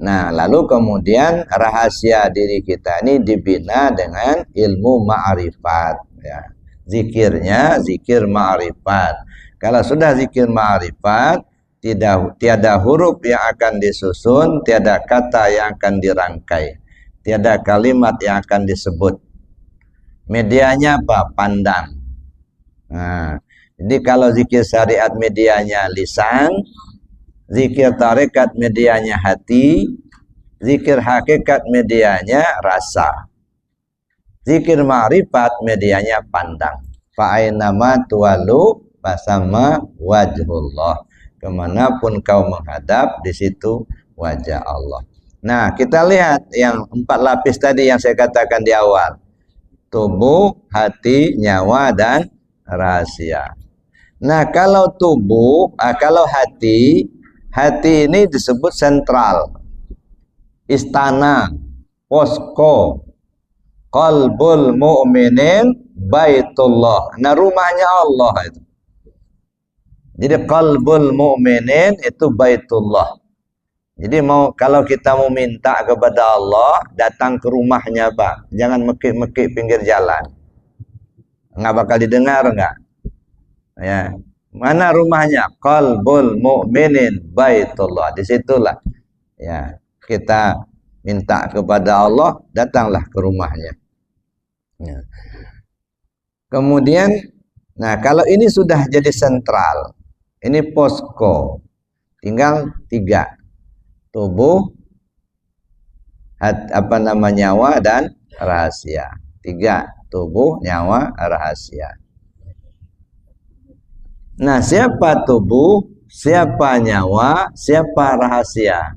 Nah, lalu kemudian rahasia diri kita ini dibina dengan ilmu ma'rifat, ya. Zikirnya zikir ma'rifat. Kalau sudah zikir ma'rifat, tiada huruf yang akan disusun, tiada kata yang akan dirangkai, tiada kalimat yang akan disebut. Medianya apa? Pandang. Nah, jadi kalau zikir syariat medianya lisan, zikir tarekat medianya hati, zikir hakikat medianya rasa, zikir ma'rifat medianya pandang. Fa'ainama tuwalu fasama wajhullah. Kemanapun kau menghadap, di situ wajah Allah. Nah, kita lihat yang 4 lapis tadi yang saya katakan di awal. Tubuh, hati, nyawa, dan rahasia. Nah, kalau tubuh, kalau hati ini disebut sentral, istana, posko, qalbul mu'minin baitullah. Nah, rumahnya Allah itu. Jadi qalbul mu'minin itu baitullah. Jadi kalau kita mau minta kepada Allah, datang ke rumahnya, Pak. Jangan mekik-mekik pinggir jalan. Enggak bakal didengar enggak? Ya. Mana rumahnya? Qalbul mu'minin baitullah. Disitulah ya kita minta kepada Allah, datanglah ke rumahnya. Ya. Kemudian, nah kalau ini sudah jadi sentral, ini posko, tinggal 3. Tubuh, nyawa, dan rahasia. 3. Tubuh, nyawa, rahasia. Nah, siapa tubuh, siapa nyawa, siapa rahasia?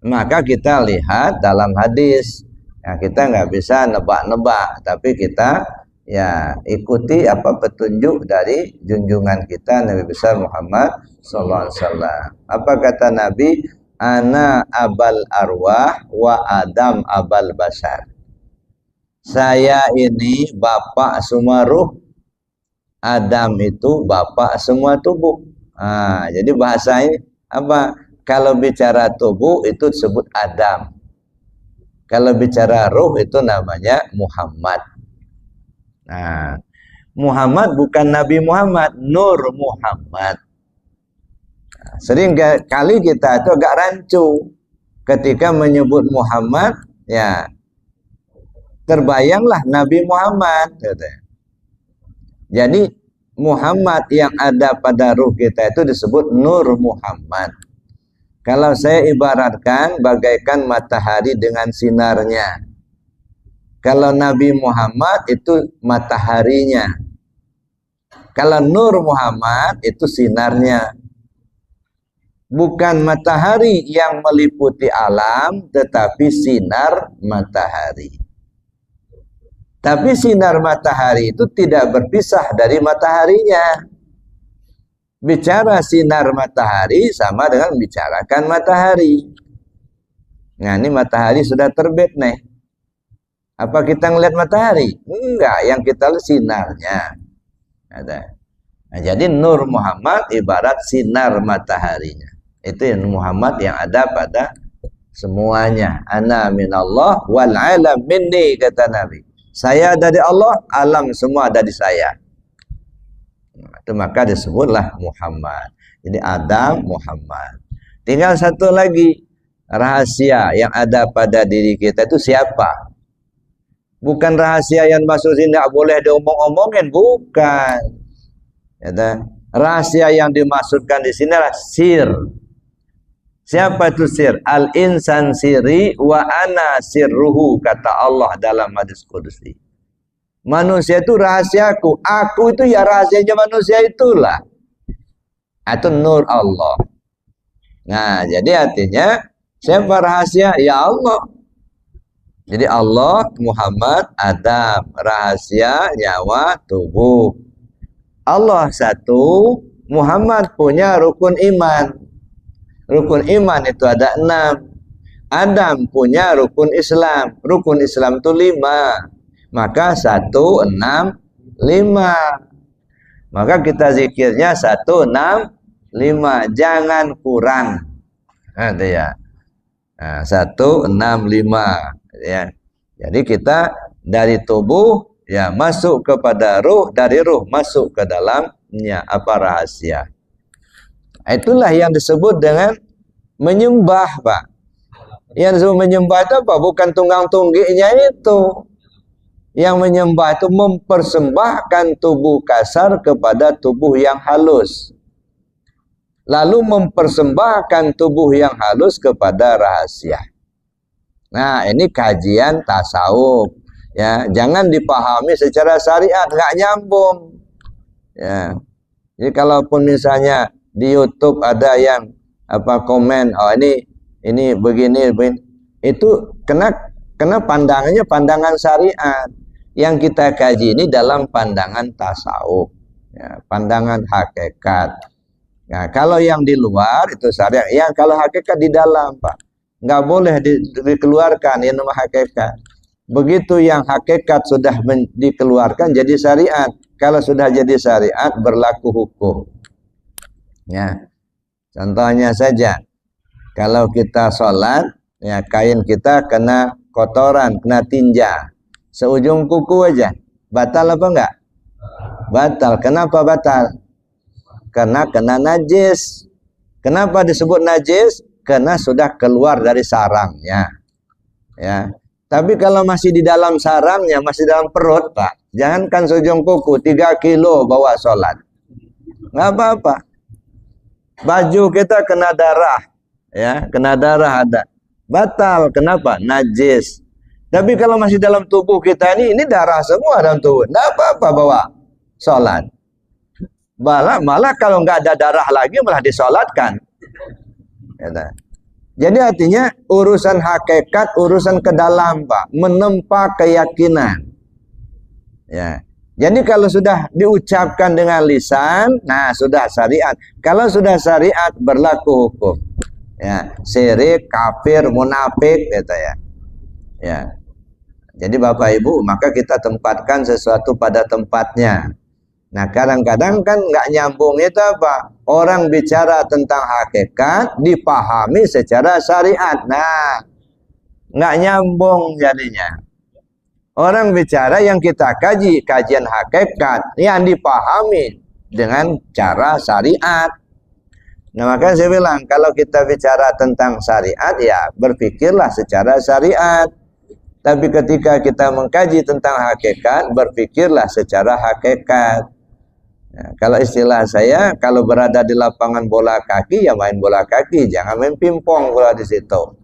Maka kita lihat dalam hadis. Ya, kita nggak bisa nebak-nebak, tapi kita ya ikuti apa petunjuk dari junjungan kita Nabi besar Muhammad sallallahu alaihi wasallam. Apa kata Nabi? Ana abal arwah wa Adam abal basar. Saya ini bapak semua ruh, Adam itu bapak semua tubuh. Jadi bahasanya apa? Kalau bicara tubuh itu disebut Adam. Kalau bicara ruh itu namanya Muhammad. Nah, Muhammad bukan Nabi Muhammad, Nur Muhammad. Sering kali kita itu agak rancu ketika menyebut Muhammad, ya terbayanglah Nabi Muhammad. Jadi Muhammad yang ada pada ruh kita itu disebut Nur Muhammad. Kalau saya ibaratkan bagaikan matahari dengan sinarnya. Kalau Nabi Muhammad itu mataharinya. Kalau Nur Muhammad itu sinarnya. Bukan matahari yang meliputi alam, tetapi sinar matahari. Tapi sinar matahari itu tidak berpisah dari mataharinya. Bicara sinar matahari sama dengan bicarakan matahari. Nah, ini matahari sudah terbit nih. Apa kita ngelihat matahari? Enggak, yang kita lihat sinarnya. Ada. Nah, jadi Nur Muhammad ibarat sinar mataharinya. Itu yang Muhammad yang ada pada semuanya. Ana minallah wal alam minni, kata Nabi. Saya dari Allah, alam semua dari saya. Itu maka disebutlah Muhammad. Jadi Adam, Muhammad. Tinggal satu lagi rahasia yang ada pada diri kita itu siapa? Bukan rahasia yang masuk sini tidak boleh diomong-omongin, bukan. Ya, rahasia yang dimaksudkan di sini adalah sir. Siapa itu sir? Al-insan siri wa ana sirruhu, kata Allah dalam hadis qudsi. Manusia itu rahasiaku, aku itu ya rahasianya manusia itulah. Itu nur Allah. Nah, jadi artinya siapa rahasia? Ya Allah. Jadi Allah, Muhammad, Adam, rahasia, nyawa, tubuh. Allah satu, Muhammad punya rukun iman. Rukun iman itu ada 6. Adam punya rukun Islam. Rukun Islam itu 5. Maka 1, 6, 5. Maka kita zikirnya 1, 6, 5. Jangan kurang. Ada ya. Nah, 165 ya. Jadi kita dari tubuh ya masuk kepada ruh, dari ruh masuk ke dalamnya apa rahasia. Itulah yang disebut dengan menyembah, Pak. Yang disebut menyembah itu apa? Bukan tunggang tunggiknya itu. Yang menyembah itu mempersembahkan tubuh kasar kepada tubuh yang halus. Lalu mempersembahkan tubuh yang halus kepada rahasia. Nah, ini kajian tasawuf. Ya, jangan dipahami secara syariat, nggak nyambung. Ya. Jadi kalaupun misalnya di YouTube ada yang komen, oh ini begini, itu kena pandangannya pandangan syariat. Yang kita kaji ini dalam pandangan tasawuf, ya, pandangan hakikat. Nah, kalau yang di luar itu syariat, yang kalau hakikat di dalam, Pak. Nggak boleh dikeluarkan yang nama hakikat. Begitu yang hakikat sudah dikeluarkan jadi syariat. Kalau sudah jadi syariat berlaku hukum. Ya, contohnya saja, kalau kita sholat, ya kain kita kena kotoran, kena tinja, seujung kuku aja, batal apa enggak? Batal. Kenapa batal? Karena kena najis. Kenapa disebut najis? Karena sudah keluar dari sarangnya. Ya. Tapi kalau masih di dalam sarangnya, masih dalam perut, Pak, jangankan seujung kuku, 3 kilo bawa sholat, nggak apa-apa. Baju kita kena darah, ya, kena darah ada, batal. Kenapa? Najis. Tapi kalau masih dalam tubuh kita ini darah semua dalam tubuh, nggak apa-apa bawa sholat. Malah kalau nggak ada darah lagi malah disolatkan. Jadi artinya urusan hakikat, urusan ke dalam, Pak, menempa keyakinan. Ya. Jadi kalau sudah diucapkan dengan lisan, nah sudah syariat. Kalau sudah syariat berlaku hukum. Ya, syirik, kafir, munafik, gitu ya. Ya. Jadi Bapak Ibu, maka kita tempatkan sesuatu pada tempatnya. Nah, kadang-kadang kan nggak nyambung itu apa? Orang bicara tentang hakikat dipahami secara syariat. Nah, nggak nyambung jadinya. Orang bicara yang kita kaji, kajian hakikat, yang dipahami dengan cara syariat. Nah, maka saya bilang, kalau kita bicara tentang syariat, ya berpikirlah secara syariat. Tapi ketika kita mengkaji tentang hakikat, berpikirlah secara hakikat. Nah, kalau istilah saya, kalau berada di lapangan bola kaki, ya main bola kaki, jangan main pingpong bola di situ.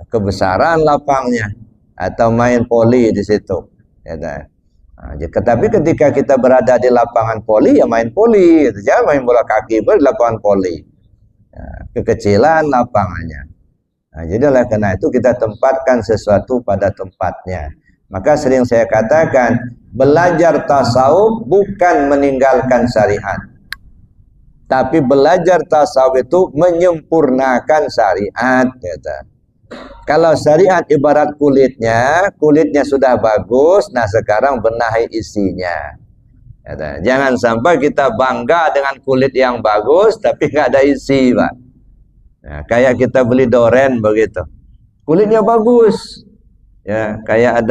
Kebesaran lapangnya, atau main voli di situ. Ya, nah, tapi ketika kita berada di lapangan voli, ya main voli, jangan main bola kaki di lapangan voli. Nah, kekecilan lapangannya. Nah, jadi oleh karena itu kita tempatkan sesuatu pada tempatnya. Maka sering saya katakan, belajar tasawuf bukan meninggalkan syariat. Tapi belajar tasawuf itu menyempurnakan syariat. Gitu. Kalau syariat ibarat kulitnya sudah bagus, nah sekarang benahi isinya. Gitu. Jangan sampai kita bangga dengan kulit yang bagus, tapi nggak ada isi, Pak. Nah, kayak kita beli doren begitu. Kulitnya bagus. Ya, kayak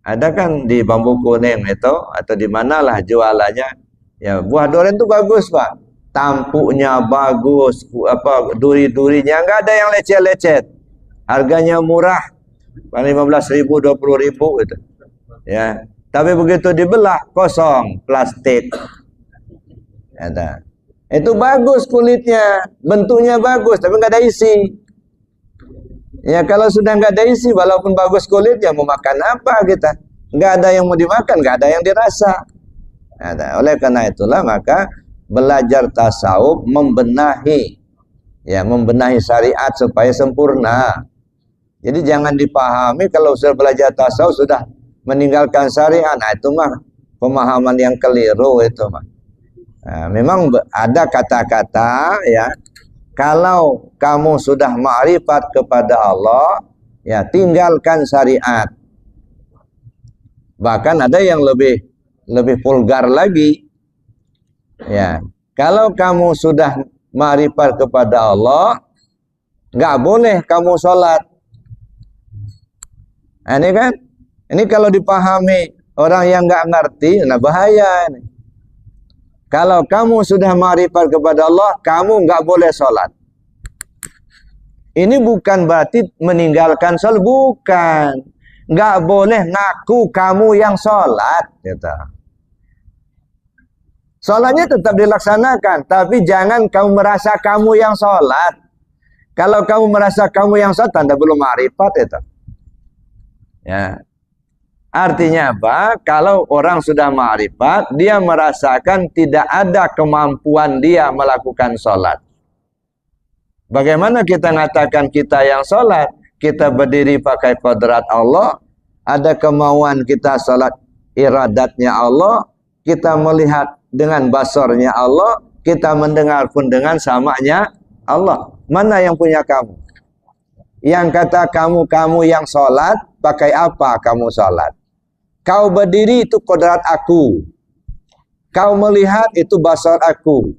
ada kan di Bambu Kuning itu atau di manalah jualannya. Ya, buah doren itu bagus, Pak. Tampuknya bagus, duri-durinya enggak ada yang lecet-lecet. Harganya murah. 15.000, 20.000 gitu. Ya, tapi begitu dibelah kosong, plastik. Ada. Itu bagus kulitnya, bentuknya bagus, tapi nggak ada isi. Ya kalau sudah nggak ada isi, walaupun bagus kulitnya, mau makan apa kita? Nggak ada yang mau dimakan, nggak ada yang dirasa. Nah, oleh karena itulah maka belajar tasawuf membenahi syariat supaya sempurna. Jadi jangan dipahami kalau sudah belajar tasawuf sudah meninggalkan syariat. Nah, itu mah pemahaman yang keliru itu mah. Nah, memang ada kata-kata ya, kalau kamu sudah ma'rifat kepada Allah, ya tinggalkan syariat. Bahkan ada yang lebih vulgar lagi. Ya, kalau kamu sudah ma'rifat kepada Allah, nggak boleh kamu sholat. Nah, ini kan, ini kalau dipahami orang yang nggak ngerti, nah bahaya ini. Kalau kamu sudah ma'rifat kepada Allah, kamu nggak boleh sholat. Ini bukan berarti meninggalkan sholat, bukan. Nggak boleh ngaku kamu yang sholat. Gitu. Sholatnya tetap dilaksanakan, tapi jangan kamu merasa kamu yang sholat. Kalau kamu merasa kamu yang sholat, tanda belum ma'rifat itu. Ya. Artinya apa? Kalau orang sudah ma'rifat, dia merasakan tidak ada kemampuan dia melakukan sholat. Bagaimana kita mengatakan kita yang sholat? Kita berdiri pakai kodrat Allah, ada kemauan kita sholat iradatnya Allah, kita melihat dengan basornya Allah, kita mendengar pun dengan samanya Allah. Mana yang punya kamu? Yang kata kamu yang sholat, pakai apa kamu sholat? Kau berdiri itu kodrat aku. Kau melihat itu basar aku.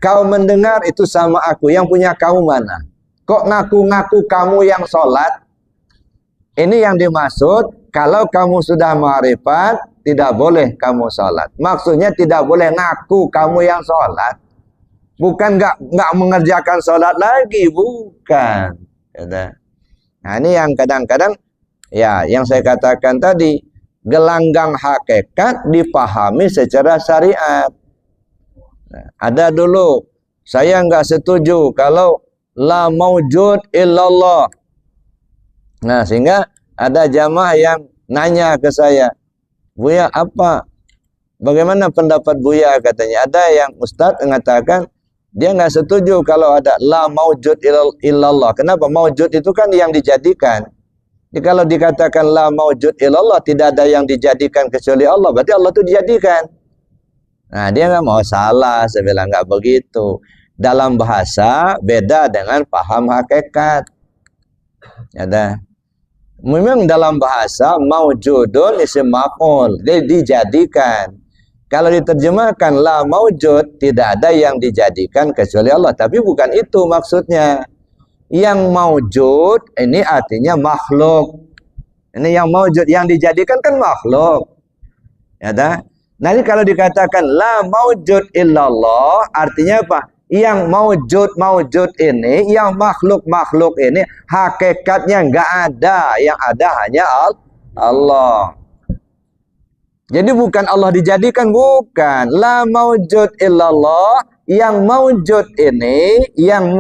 Kau mendengar itu sama aku. Yang punya kamu mana? Kok ngaku-ngaku kamu yang sholat? Ini yang dimaksud. Kalau kamu sudah ma'rifat, tidak boleh kamu sholat. Maksudnya tidak boleh ngaku kamu yang sholat. Bukan nggak mengerjakan sholat lagi. Bukan. Nah ini yang kadang-kadang, ya yang saya katakan tadi, gelanggang hakikat dipahami secara syariat. Nah, ada dulu, saya nggak setuju kalau la maujud illallah. Nah, sehingga ada jamaah yang nanya ke saya, Buya apa? Bagaimana pendapat Buya katanya? Ada yang Ustadz mengatakan dia nggak setuju kalau ada la maujud illallah. Kenapa? Maujud itu kan yang dijadikan. Jadi kalau dikatakan la maujud illallah, tidak ada yang dijadikan kecuali Allah, berarti Allah itu dijadikan. Nah, dia nggak mau, salah. Saya bilang nggak begitu. Dalam bahasa beda dengan paham hakikat. Ada. Memang dalam bahasa maujudun isim maf'ul, dia dijadikan. Kalau diterjemahkan la maujud, tidak ada yang dijadikan kecuali Allah. Tapi bukan itu maksudnya. Yang maujud ini artinya makhluk. Ini yang maujud, yang dijadikan kan makhluk. Ya dah. Nanti kalau dikatakan la maujud illallah, artinya apa? Yang maujud ini, yang makhluk ini hakikatnya enggak ada, yang ada hanya Allah. Jadi bukan Allah dijadikan, bukan. La maujud illallah, yang maujud ini, yang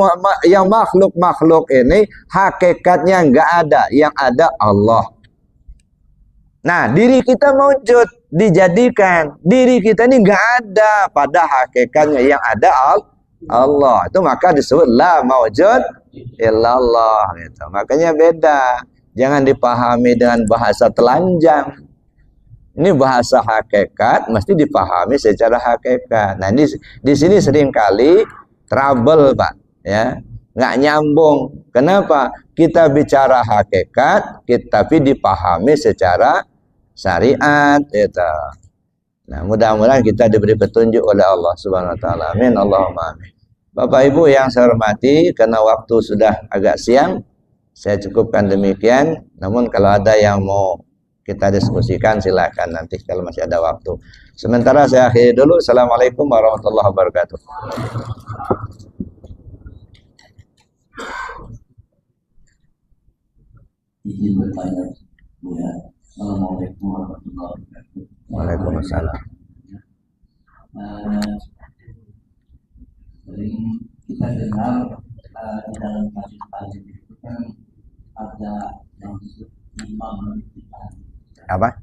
makhluk ini hakikatnya enggak ada, yang ada Allah. Nah, diri kita maujud, dijadikan. Diri kita ini enggak ada pada hakikatnya, yang ada Allah. Itu maka disebut la maujud illallah gitu. Makanya beda. Jangan dipahami dengan bahasa telanjang. Ini bahasa hakikat mesti dipahami secara hakikat. Nah, ini di sini seringkali trouble, Pak, ya. Nggak nyambung. Kenapa? Kita bicara hakikat, tapi dipahami secara syariat gitu. Nah, mudah-mudahan kita diberi petunjuk oleh Allah Subhanahu wa taala. Amin, Allahumma amin. Bapak Ibu yang saya hormati, karena waktu sudah agak siang, saya cukupkan demikian. Namun kalau ada yang mau kita diskusikan silakan nanti kalau masih ada waktu. Sementara saya akhiri dulu. Assalamualaikum warahmatullahi wabarakatuh. Izin bertanya, ya. Assalamualaikum warahmatullahi wabarakatuh. Waalaikumsalam. Sering kita dengar di dalam kasus itu kan ada yang disebut imam kita. Apa?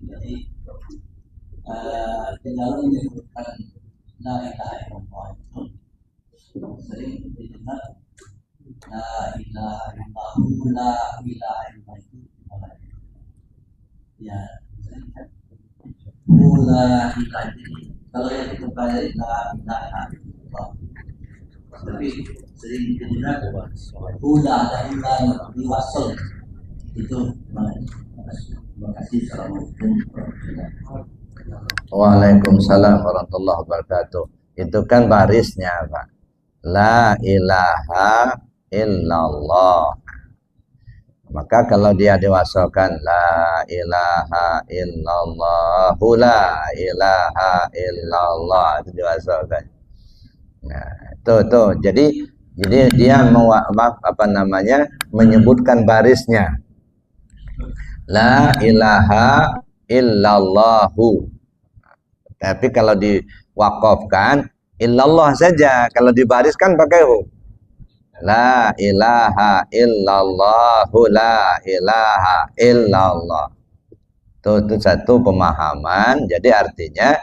Jadi di dalam menyebutkan la ilaha illallah itu sering didengar la ilaha illallah, la ilaha illallah itu gimana? Ya, sering kan la ilaha ini kalau yang kita pelajari la ilaha illallah, tapi sering didengar hula dan hula diwasal itu gimana? Terima kasih. Assalamualaikum warahmatullahi wabarakatuh. Waalaikumsalam warahmatullahi wabarakatuh. Itu kan barisnya, Pak. La ilaha illallah. Maka kalau dia diwasalkan la ilaha illallah, la ilaha illallah, itu diwasalkan. Nah, itu. Jadi dia menyebutkan barisnya. La ilaha illallahu. Tapi kalau diwakafkan illallah saja. Kalau dibariskan pakai hu. La ilaha illallah, la ilaha illallah. Itu satu pemahaman. Jadi artinya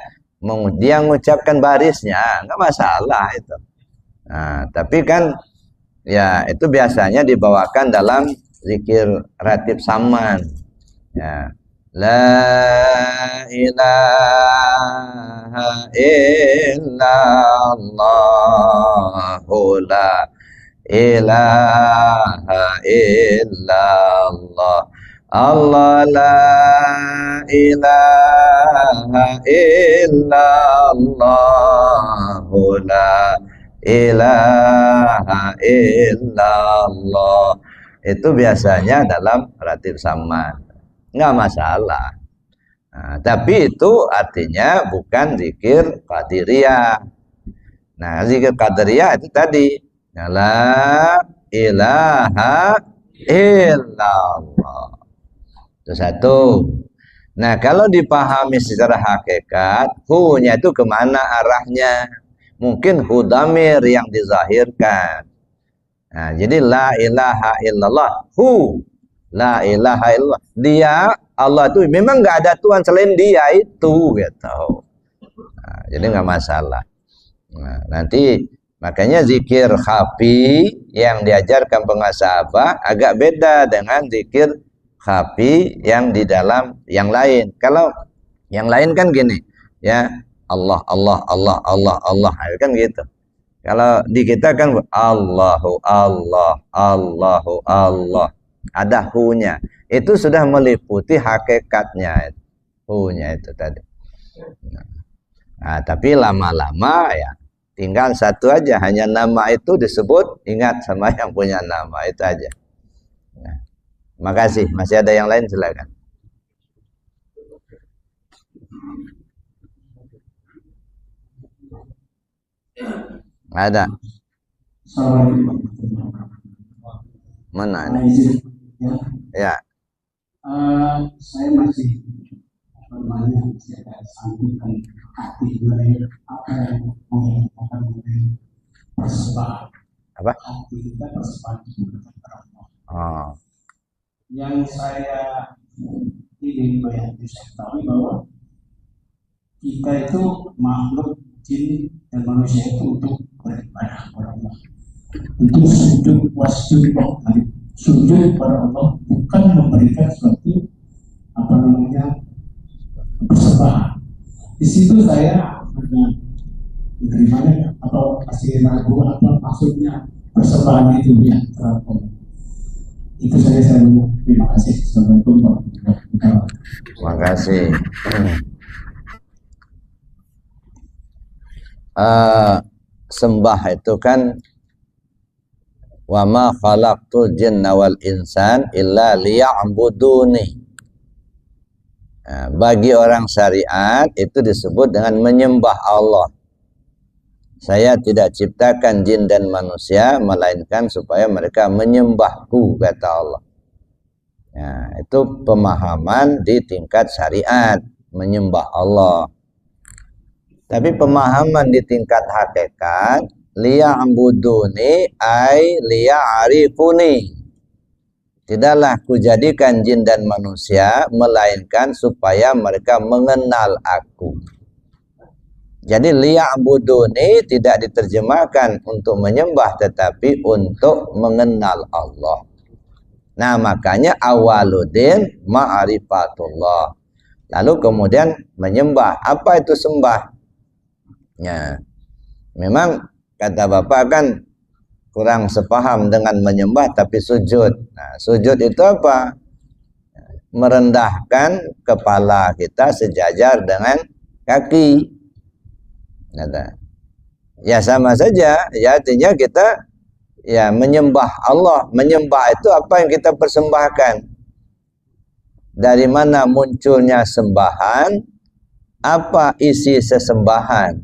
dia mengucapkan barisnya nggak masalah itu. Nah, tapi kan ya itu biasanya dibawakan dalam zikir ratib saman. Ya. La ilaha illallah, la ilaha illallah, Allah la ilaha illallah, la ilaha illallah. Itu biasanya dalam ratib saman, nggak masalah. Nah, tapi itu artinya bukan zikir qadiriyah. Nah, zikir qadiriyah itu tadi la ilaha illallah. Itu satu. Nah, kalau dipahami secara hakikat, hu-nya itu kemana arahnya? Mungkin hu dhamir yang dizahirkan. Nah, jadi la ilaha illallah, hu la ilaha illallah. Dia Allah itu memang nggak ada Tuhan selain Dia itu, gitu. Nah, jadi nggak masalah. Nah, nanti makanya zikir khafi yang diajarkan pengasabah agak beda dengan zikir khafi yang di dalam yang lain. Kalau yang lain kan gini, ya Allah Allah Allah Allah Allah, kan gitu. Kalau di kita kan Allahu Allah Allahu Allah, ada hu-nya. Itu sudah meliputi hakikatnya, hu-nya itu tadi. Nah, tapi lama-lama ya tinggal satu aja, hanya nama itu disebut, ingat sama yang punya nama itu aja. Nah, makasih. Masih ada yang lain, silakan. Ada. Mana ini? Ya. Saya masih bertanya, saya sambungkan hati dari apa yang mengatakan mengenai persembahan. Apa? Hati kita persembahan kepada Allah. Oh. Yang saya ingin ketahui bahwa kita itu makhluk jin dan manusia itu untuk beribadah kepada Allah, untuk sujud wasjud sujud kepada Allah, bukan memberikan suatu persembahan. Di situ saya menerimanya atau masih ragu apa maksudnya persembahan itu ya. Itu saja saya terima kasih. Assalamualaikum warahmatullahi wabarakatuh. Terima kasih. Sembah itu kan wa ma khalaqtul jinna wal insan illa liya'buduni. Nah, bagi orang syariat itu disebut dengan menyembah Allah. Saya tidak ciptakan jin dan manusia melainkan supaya mereka menyembahku, kata Allah. Nah, itu pemahaman di tingkat syariat, menyembah Allah. Tapi pemahaman di tingkat hakikat, liya'buduni ay liya'arifuni. Tidaklah kujadikan jin dan manusia melainkan supaya mereka mengenal aku. Jadi liya'buduni tidak diterjemahkan untuk menyembah, tetapi untuk mengenal Allah. Nah, makanya awaludin ma'rifatullah. Lalu kemudian menyembah. Apa itu sembah? Ya, memang kata Bapak kan kurang sepaham dengan menyembah tapi sujud. Nah, sujud itu apa? Merendahkan kepala kita sejajar dengan kaki. Ya sama saja. Ya, artinya kita ya menyembah Allah. Menyembah itu apa yang kita persembahkan. Dari mana munculnya sembahan? Apa isi sesembahan?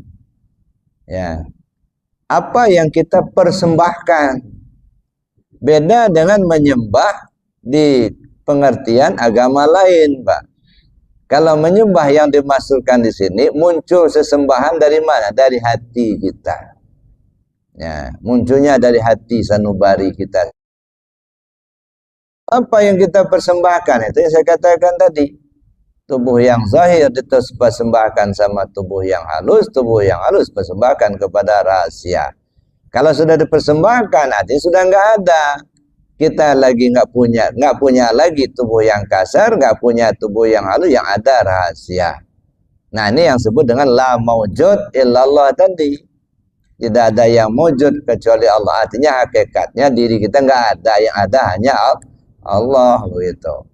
Ya. Apa yang kita persembahkan? Beda dengan menyembah di pengertian agama lain, Pak. Kalau menyembah yang dimaksudkan di sini muncul sesembahan dari mana? Dari hati kita. Ya, munculnya dari hati sanubari kita. Apa yang kita persembahkan itu yang saya katakan tadi. Tubuh yang zahir dipersembahkan sama tubuh yang halus persembahkan kepada rahasia. Kalau sudah dipersembahkan, artinya sudah nggak ada. Kita lagi nggak punya lagi tubuh yang kasar, nggak punya tubuh yang halus, yang ada rahasia. Nah, ini yang disebut dengan la maujud illallah tadi. Tidak ada yang wujud kecuali Allah. Artinya hakikatnya diri kita nggak ada, yang ada hanya Allah begitu.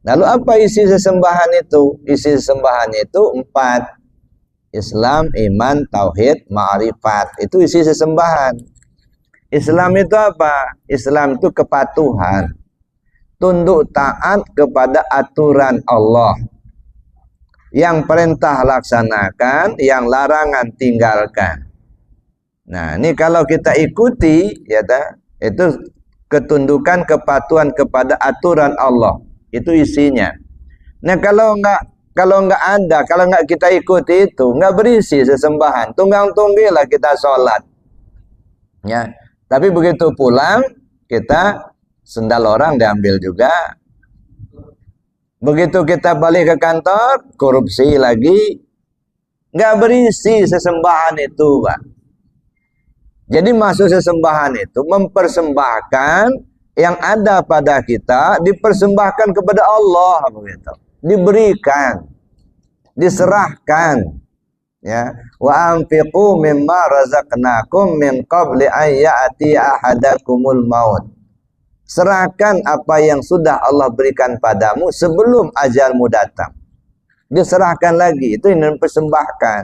Lalu apa isi sesembahan itu? Isi sesembahan itu 4. Islam, iman, tauhid, ma'rifat. Itu isi sesembahan. Islam itu apa? Islam itu kepatuhan. Tunduk taat kepada aturan Allah. Yang perintah laksanakan, yang larangan tinggalkan. Nah, ini kalau kita ikuti, ya itu ketundukan, kepatuhan kepada aturan Allah. Itu isinya. Nah, kalau nggak kita ikuti itu, nggak berisi sesembahan. Tunggang-tunggilah kita sholat. Ya, tapi begitu pulang, kita sendal orang diambil juga. Begitu kita balik ke kantor, korupsi lagi. Nggak berisi sesembahan itu, Pak. Jadi maksud sesembahan itu mempersembahkan yang ada pada kita, dipersembahkan kepada Allah begitu. Diberikan, diserahkan, ya. Wa anfiqu mimma razaqnakum min qabli an ya'ti ahadakumul maut. Serahkan apa yang sudah Allah berikan padamu sebelum ajalmu datang. Diserahkan lagi, itu yang dipersembahkan.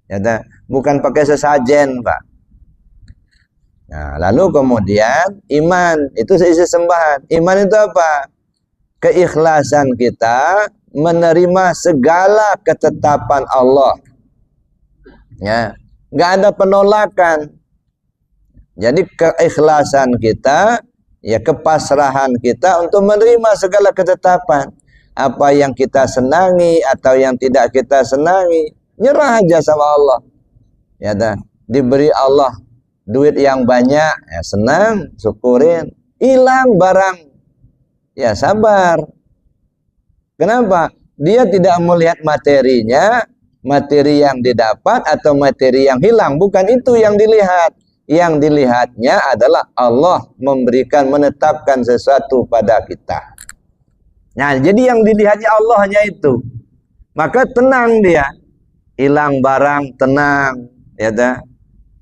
Ya, bukan pakai sesajen, Pak. Nah, lalu kemudian iman itu isi sembahan. Iman itu apa? Keikhlasan kita menerima segala ketetapan Allah. Ya, nggak ada penolakan. Jadi keikhlasan kita, ya kepasrahan kita untuk menerima segala ketetapan. Apa yang kita senangi atau yang tidak kita senangi, nyerah aja sama Allah. Ya dah, diberi Allah duit yang banyak, ya senang, syukurin. Hilang barang, ya sabar. Kenapa? Dia tidak melihat materinya, materi yang didapat atau materi yang hilang. Bukan itu yang dilihat. Yang dilihatnya adalah Allah memberikan, menetapkan sesuatu pada kita. Nah, jadi yang dilihatnya Allah hanya itu. Maka tenang dia. Hilang barang, tenang. Ya dah.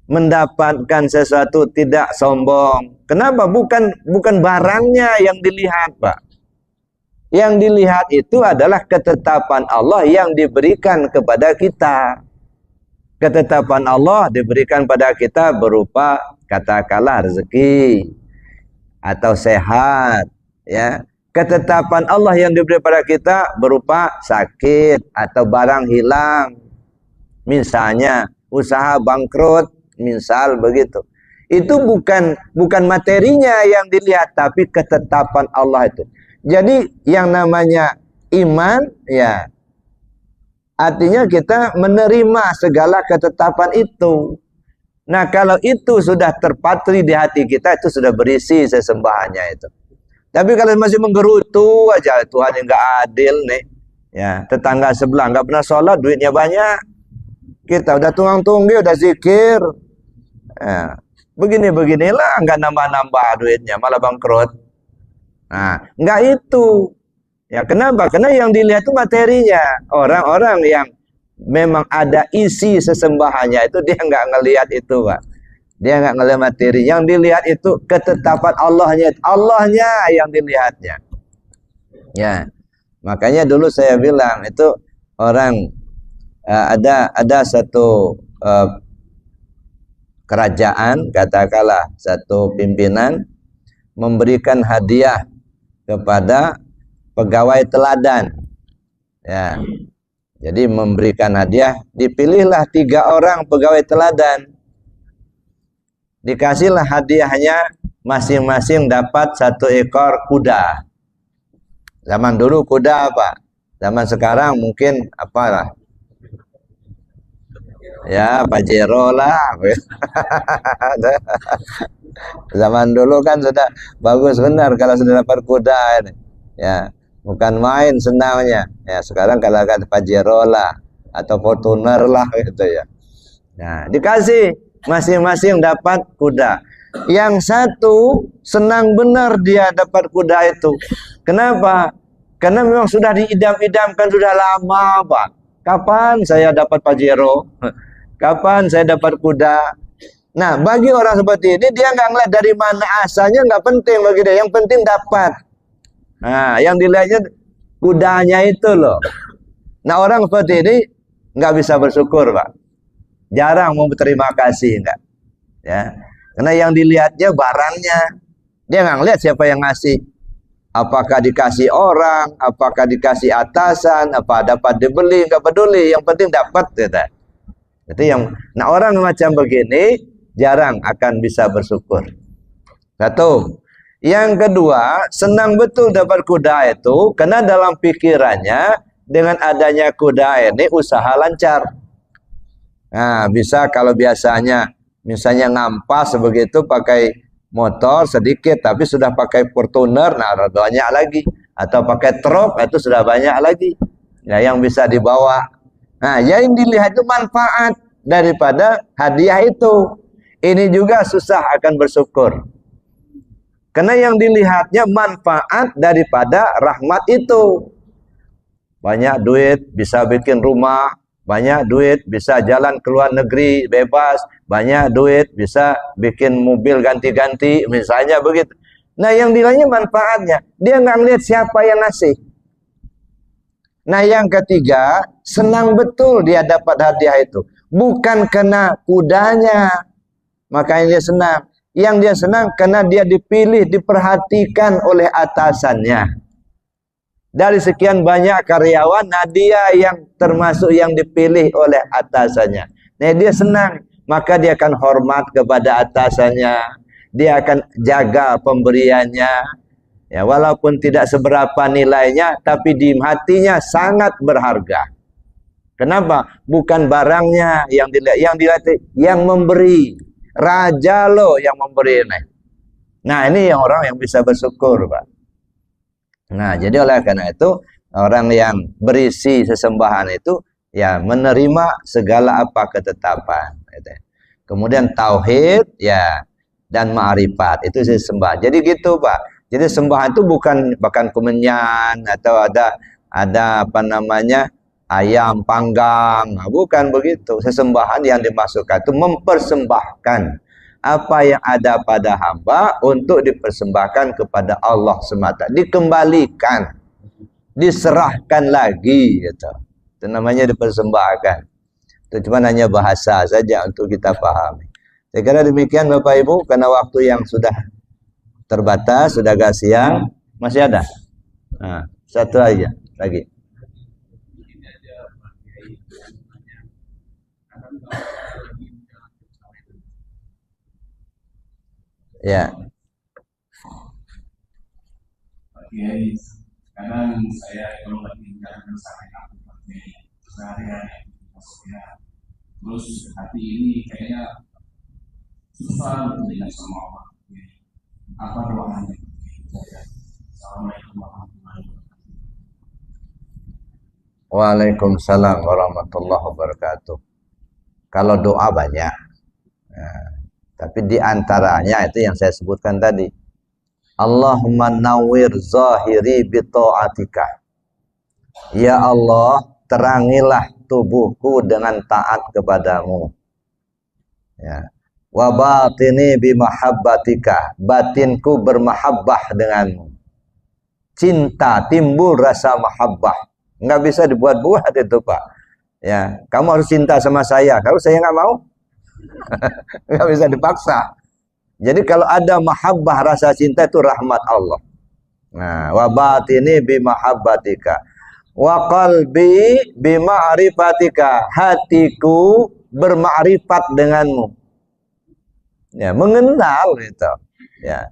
Mendapatkan sesuatu tidak sombong. Kenapa? Bukan barangnya yang dilihat, Pak. Yang dilihat itu adalah ketetapan Allah yang diberikan kepada kita. Ketetapan Allah diberikan pada kita berupa katakanlah rezeki atau sehat, ya. Ketetapan Allah yang diberi pada kita berupa sakit atau barang hilang. Misalnya usaha bangkrut, misal begitu. Itu bukan materinya yang dilihat, tapi ketetapan Allah itu. Jadi yang namanya iman, ya artinya kita menerima segala ketetapan itu. Nah, kalau itu sudah terpatri di hati kita, itu sudah berisi sesembahannya itu. Tapi kalau masih menggerutu aja, Tuhan yang nggak adil nih. Ya, tetangga sebelah nggak pernah sholat, duitnya banyak. Kita udah tunggang-tunggi, udah zikir. Ya, beginilah nggak nambah-nambah duitnya, malah bangkrut. Nah, nggak itu. Ya, kenapa? Karena yang dilihat itu materinya. Orang-orang yang memang ada isi sesembahannya itu dia nggak ngelihat itu, Pak. Dia nggak ngelihat materi. Yang dilihat itu ketetapan Allahnya yang dilihatnya. Ya, makanya dulu saya bilang itu orang ada satu kerajaan, katakanlah satu pimpinan memberikan hadiah kepada pegawai teladan. Ya. Jadi memberikan hadiah, dipilihlah 3 orang pegawai teladan. Dikasihlah hadiahnya, masing-masing dapat 1 ekor kuda. Zaman dulu kuda apa? Zaman sekarang mungkin apalah? Ya, Pajero lah. Zaman dulu kan sudah bagus benar kalau sudah dapat kuda ini. Ya, bukan main senangnya. Ya, sekarang kalau kan Pajero lah atau Fortuner lah gitu ya. Nah, dikasih masing-masing dapat kuda. Yang satu senang benar dia dapat kuda itu. Kenapa? Karena memang sudah diidam-idamkan sudah lama, Pak. Kapan saya dapat Pajero? Kapan saya dapat kuda? Nah, bagi orang seperti ini, dia nggak ngeliat dari mana asalnya, nggak penting bagi dia. Yang penting dapat. Nah, yang dilihatnya kudanya itu loh. Nah, orang seperti ini nggak bisa bersyukur, Pak. Jarang mau berterima kasih, enggak. Ya, karena yang dilihatnya barangnya. Dia nggak ngeliat siapa yang ngasih. Apakah dikasih orang, apakah dikasih atasan, apa dapat dibeli, nggak peduli. Yang penting dapat, gitu. Itu yang, nah orang macam begini jarang akan bisa bersyukur. Satu. Yang kedua, senang betul dapat kuda itu karena dalam pikirannya dengan adanya kuda ini usaha lancar. Nah, bisa kalau biasanya misalnya ngampas begitu pakai motor sedikit tapi sudah pakai Fortuner, nah banyak lagi. Atau pakai truk itu sudah banyak lagi. Nah, yang bisa dibawa. Nah, yang dilihat itu manfaat daripada hadiah itu. Ini juga susah akan bersyukur. Karena yang dilihatnya manfaat daripada rahmat itu. Banyak duit bisa bikin rumah, banyak duit bisa jalan ke luar negeri bebas, banyak duit bisa bikin mobil ganti-ganti, misalnya begitu. Nah, yang dilihatnya manfaatnya. Dia nggak ngelihat siapa yang ngasih. Nah, yang ketiga, senang betul dia dapat hadiah itu. Bukan karena kudanya, makanya dia senang. Yang dia senang karena dia dipilih, diperhatikan oleh atasannya. Dari sekian banyak karyawan, nah dia yang termasuk yang dipilih oleh atasannya. Nah, dia senang, maka dia akan hormat kepada atasannya. Dia akan jaga pemberiannya. Ya, walaupun tidak seberapa nilainya, tapi di hatinya sangat berharga. Kenapa? Bukan barangnya yang dilihat, yang memberi. Raja loh yang memberi ini. Nah, ini yang orang yang bisa bersyukur, Pak. Nah, jadi oleh karena itu, orang yang berisi sesembahan itu, ya menerima segala apa ketetapan. Kemudian tauhid, ya, dan ma'rifat, itu sembah. Jadi gitu, Pak. Jadi sembahan itu bukan kemenyan atau ada apa namanya ayam panggang, nah, bukan begitu. Sesembahan yang dimasukkan itu mempersembahkan apa yang ada pada hamba untuk dipersembahkan kepada Allah semata, dikembalikan, diserahkan lagi, gitu. Itu namanya dipersembahkan. Itu cuma hanya bahasa saja untuk kita pahami. Saya kira demikian Bapak Ibu, karena waktu yang sudah terbatas, sudah agak siang. Masih ada? Nah, satu aja lagi. Ya. Pak Kiai, kadang saya kalau lagi menjalankan syariat sehari-hari, maksudnya, terus hati ini kayaknya susah untuk dengan sama Allah. Apa doanya? Assalamualaikum warahmatullahi wabarakatuh. Waalaikumsalam warahmatullahi wabarakatuh. Kalau doa banyak, nah, tapi diantaranya itu yang saya sebutkan tadi. Allahumma nawwir zahiri bita'atika. Ya Allah, terangilah tubuhku dengan taat kepadamu. Ya. Wa batini bimahabbatika, batinku bermahabbah denganmu. Cinta, timbul rasa mahabbah. Nggak bisa dibuat-buat itu, Pak. Ya, kamu harus cinta sama saya. Kalau saya nggak mau, Nggak bisa dipaksa. Jadi kalau ada mahabbah, rasa cinta itu rahmat Allah. Nah, wa batini bi mahabbatika wa qalbi bi ma'rifatika, hatiku bermakrifat denganmu. Ya, mengenal itu. Ya.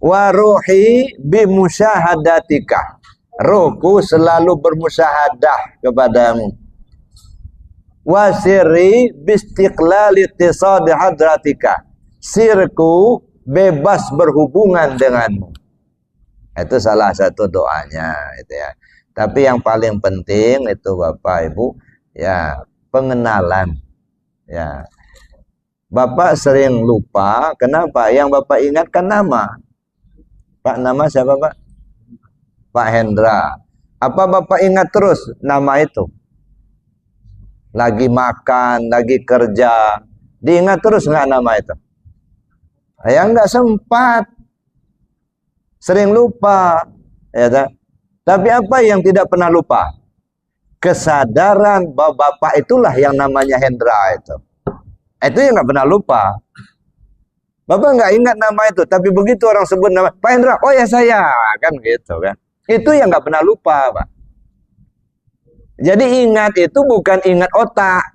Wa ruhi bi musyahadatika, ruhku selalu bermusyahadah kepadamu. Wa sirri bi istiqlali ittisad hadratika, sirku bebas berhubungan denganmu. Itu salah satu doanya itu ya. Tapi yang paling penting itu Bapak Ibu ya, pengenalan. Ya. Bapak sering lupa, kenapa? Yang Bapak ingatkan nama. Pak, nama siapa Pak? Pak Hendra. Apa Bapak ingat terus nama itu? Lagi makan, lagi kerja, diingat terus nggak nama itu? Ya nggak sempat. Sering lupa. Ya, tapi apa yang tidak pernah lupa? Kesadaran bahwa Bapak itulah yang namanya Hendra itu. Itu yang nggak pernah lupa. Bapak nggak ingat nama itu, tapi begitu orang sebut nama Pak Hendra, oh ya saya, kan gitu kan. Itu yang nggak pernah lupa, Pak. Jadi ingat itu bukan ingat otak.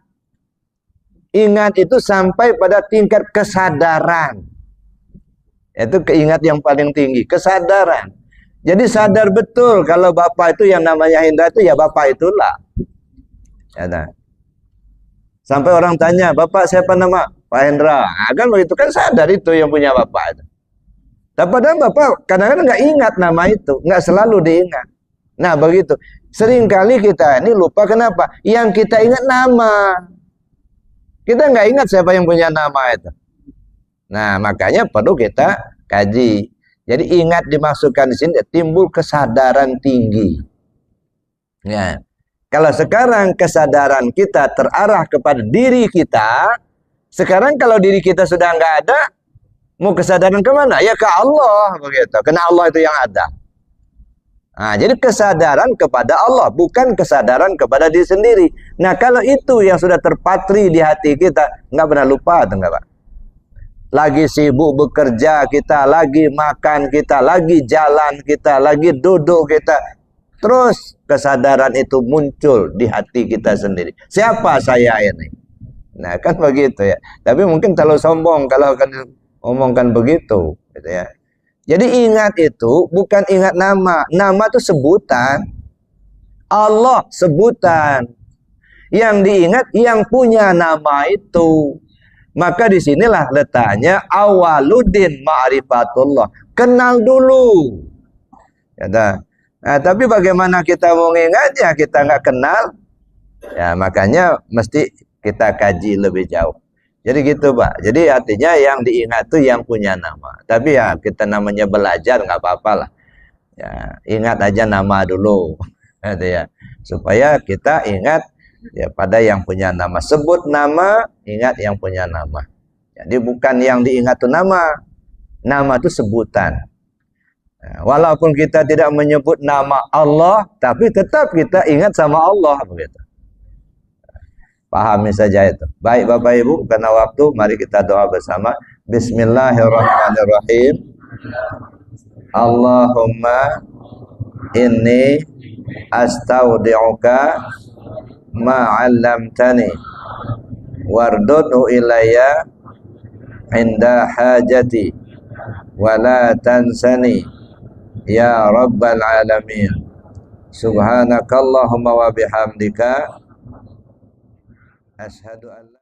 Ingat itu sampai pada tingkat kesadaran. Itu keingat yang paling tinggi, kesadaran. Jadi sadar betul kalau Bapak itu yang namanya Hendra itu ya Bapak itulah. Ya, nah. Sampai orang tanya, Bapak siapa nama? Pak Hendra. Nah, kan begitu kan sadar itu yang punya Bapak itu. Tapi padahal Bapak kadang-kadang nggak ingat nama itu, nggak selalu diingat. Nah begitu. Seringkali kita ini lupa, kenapa? Yang kita ingat nama. Kita nggak ingat siapa yang punya nama itu. Nah makanya perlu kita kaji. Jadi ingat dimasukkan di sini timbul kesadaran tinggi. Ya. Kalau sekarang kesadaran kita terarah kepada diri kita, sekarang kalau diri kita sudah nggak ada, mau kesadaran kemana? Ya ke Allah begitu. Karena Allah itu yang ada. Nah, jadi kesadaran kepada Allah, bukan kesadaran kepada diri sendiri. Nah, kalau itu yang sudah terpatri di hati kita, nggak pernah lupa, enggak Pak? Lagi sibuk bekerja kita, lagi makan kita, lagi jalan kita, lagi duduk kita, terus kesadaran itu muncul di hati kita sendiri. Siapa saya ini? Nah, kan begitu ya. Tapi mungkin terlalu sombong kalau akan ngomongkan begitu, gitu ya. Jadi ingat itu bukan ingat nama. Nama itu sebutan. Allah sebutan. Yang diingat yang punya nama itu. Maka disinilah letaknya awaludin ma'rifatullah. Kenal dulu. Ya, nah, tapi bagaimana kita mau mengingatnya? Kita nggak kenal. Ya, makanya mesti kita kaji lebih jauh. Jadi gitu Pak. Jadi artinya yang diingat itu yang punya nama. Tapi ya kita namanya belajar nggak apa-apa lah. Ya, ingat aja nama dulu. Gitu ya. Supaya kita ingat ya pada yang punya nama. Sebut nama, ingat yang punya nama. Jadi bukan yang diingat itu nama. Nama itu sebutan. Nah, walaupun kita tidak menyebut nama Allah, tapi tetap kita ingat sama Allah begitu. Pahami saja itu. Baik Bapak Ibu, karena waktu, mari kita doa bersama. Bismillahirrahmanirrahim. Allahumma inni astaudi'uka ma'allamtani wardudu ilayya inda hajati wala tansani ya rabbal alamin. Subhanakallahumma wa bihamdika asyhadu an